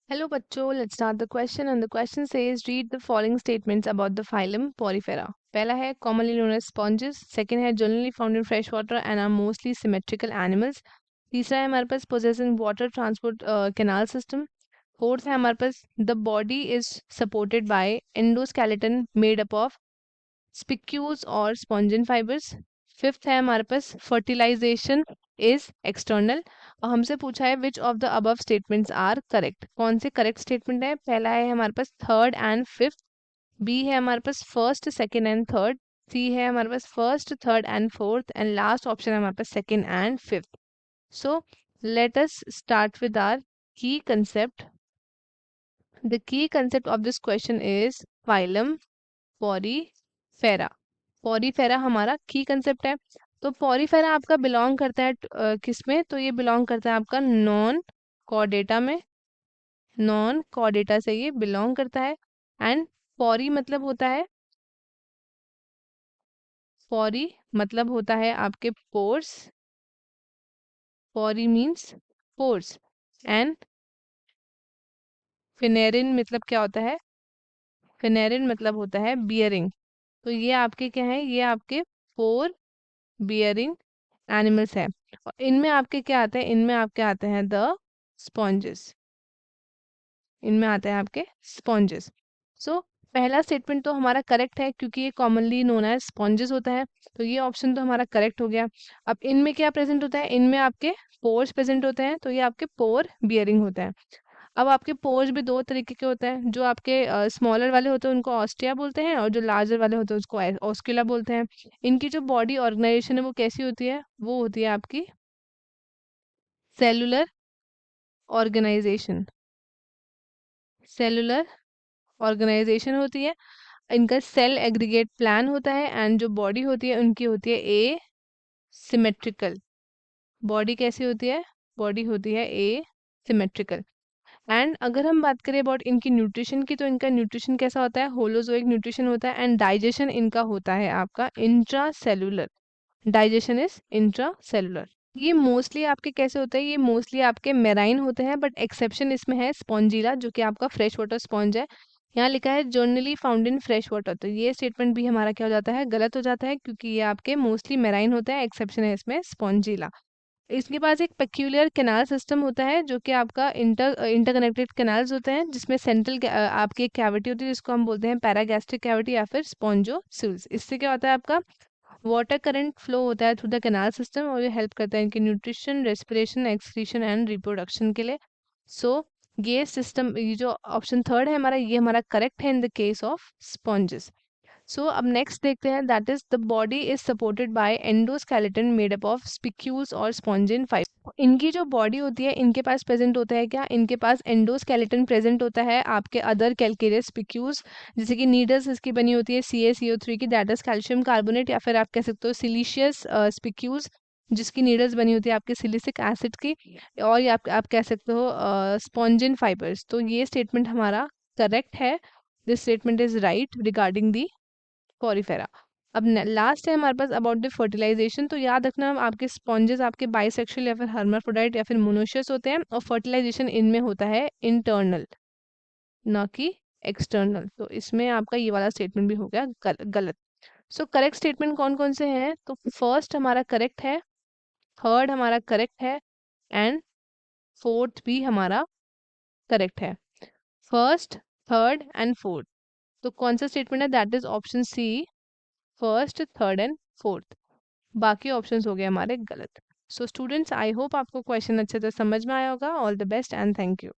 Hello, बच्चों. Let's start the question. And the question says, read the following statements about the phylum Porifera. पहला है commonly known as sponges. Second है generally found in fresh water and are mostly symmetrical animals. तीसरा है हमारे पास possessing water transport canal system. Fourth है हमारे पास the body is supported by endoskeleton made up of spicules और spongin fibers. Fifth है हमारे पास fertilisation is external. और हमसे पूछा है which of the above statements are correct. कौन से करेक्ट स्टेटमेंट है. पहला है हमारे पास थर्ड एंड फिफ्थ. बी है हमारे पास first second and third. C है हमारे पास first third and fourth. And last option है हमारे पास second and fifth. So let us start with our key concept. The key concept of this question is phylum porifera. Porifera हमारा key concept है. तो Porifera आपका belong करता है किसमें. तो ये बिलोंग करता है आपका नॉन कॉर्डेटा में. नॉन कॉर्डेटा से ये बिलोंग करता है. एंड पोरी मतलब होता है, पोरी मतलब होता है आपके पोर्स. पोरी मीन्स पोर्स. एंड फिनेरिन मतलब क्या होता है. फिनेरिन मतलब होता है बियरिंग. तो ये आपके क्या है, ये आपके पोर बियरिंग एनिमल्स है. और इनमें आपके क्या आते हैं, इनमें आपके आते हैं द स्पॉन्जेस. इनमें आते हैं आपके स्पॉन्जेस. सो पहला स्टेटमेंट तो हमारा करेक्ट है क्योंकि ये कॉमनली नोन एज स्पॉन्जेस होता है. तो ये ऑप्शन तो हमारा करेक्ट हो गया. अब इनमें क्या प्रेजेंट होता है, इनमें आपके पोर्स प्रेजेंट होते हैं. तो ये आपके पोर बियरिंग होता है. अब आपके पोर्स भी दो तरीके के होते हैं. जो आपके स्मॉलर वाले होते हैं उनको ऑस्टिया बोलते हैं, और जो लार्जर वाले होते हैं उसको ऑस्क्यूला बोलते हैं. इनकी जो बॉडी ऑर्गेनाइजेशन है वो कैसी होती है, वो होती है आपकी सेलुलर ऑर्गेनाइजेशन. सेलुलर ऑर्गेनाइजेशन होती है. इनका सेल एग्रीगेट प्लान होता है. एंड जो बॉडी होती है उनकी होती है ए सिमेट्रिकल. बॉडी कैसी होती है, बॉडी होती है ए सिमेट्रिकल. एंड अगर हम बात करें अबाउट इनकी न्यूट्रिशन की, तो इनका न्यूट्रिशन कैसा होता है, होलोजोइक न्यूट्रिशन होता है. एंड डाइजेशन इनका होता है आपका intra cellular. Digestion is intra cellular. ये मोस्टली आपके कैसे होते हैं, ये मोस्टली आपके मेराइन होते हैं. बट एक्सेप्शन इसमें है स्पॉन्जिला, जो कि आपका फ्रेश वाटर स्पॉन्ज है. यहाँ लिखा है generally found in fresh water. तो ये स्टेटमेंट भी हमारा क्या हो जाता है, गलत हो जाता है, क्योंकि ये आपके मोस्टली मेराइन होते हैं. एक्सेप्शन है इसमें स्पॉन्जिला. इसके पास एक पेक्यूलियर कैनाल सिस्टम होता है, जो कि आपका इंटरकनेक्टेड कैनाल्स होते हैं, जिसमें सेंट्रल आपकी एक कैविटी होती है जिसको हम बोलते हैं पैरागैस्ट्रिक कैविटी या फिर स्पॉन्जोसिल्स. इससे क्या होता है, आपका वाटर करंट फ्लो होता है थ्रू द कैनाल सिस्टम, और ये हेल्प करता है इनके nutrition, respiration, excretion and reproduction के लिए. सो ये सिस्टम, ये जो ऑप्शन थर्ड है हमारा, ये हमारा करेक्ट है in the case of sponges. So अब नेक्स्ट देखते हैं, that is the body is supported by endoskeleton made up of spicules और स्पॉन्जिन फाइबर. इनकी जो बॉडी होती है, इनके पास प्रेजेंट होता है क्या, इनके पास एंडोस्केलेटन प्रेजेंट होता है. आपके अदर कैलकेरियस स्पिक्यूल्स, जैसे कि नीडल्स इसकी बनी होती है CaCO3 की, दैट इज कैल्शियम कार्बोनेट, या फिर आप कह सकते हो सिलिशियस स्पिक्यूल्स, जिसकी नीडल्स बनी होती है आपके सिलिसिक एसिड की. और ये आप कह सकते हो स्पॉन्जिन फाइबर्स. तो ये स्टेटमेंट हमारा करेक्ट है. This statement is right regarding the Porifera. अब लास्ट है हमारे पास अबाउट द फर्टिलाइजेशन. तो याद रखना, आपके स्पॉन्जेस आपके बाइसेक्सुअल या फिर हर्माफ्रोडाइट या फिर मोनोशियस होते हैं, और फर्टिलाइजेशन इनमें होता है इंटरनल, ना कि एक्सटर्नल. तो इसमें आपका ये वाला स्टेटमेंट भी हो गया गलत. सो करेक्ट स्टेटमेंट कौन कौन से हैं, तो फर्स्ट हमारा करेक्ट है, थर्ड हमारा करेक्ट है, एंड फोर्थ भी हमारा करेक्ट है. First, third and fourth. तो कौन सा स्टेटमेंट है, that is option C, first, third and fourth. बाकी ऑप्शंस हो गए हमारे गलत. सो स्टूडेंट्स, आई होप आपको क्वेश्चन अच्छे से समझ में आया होगा. All the best and thank you.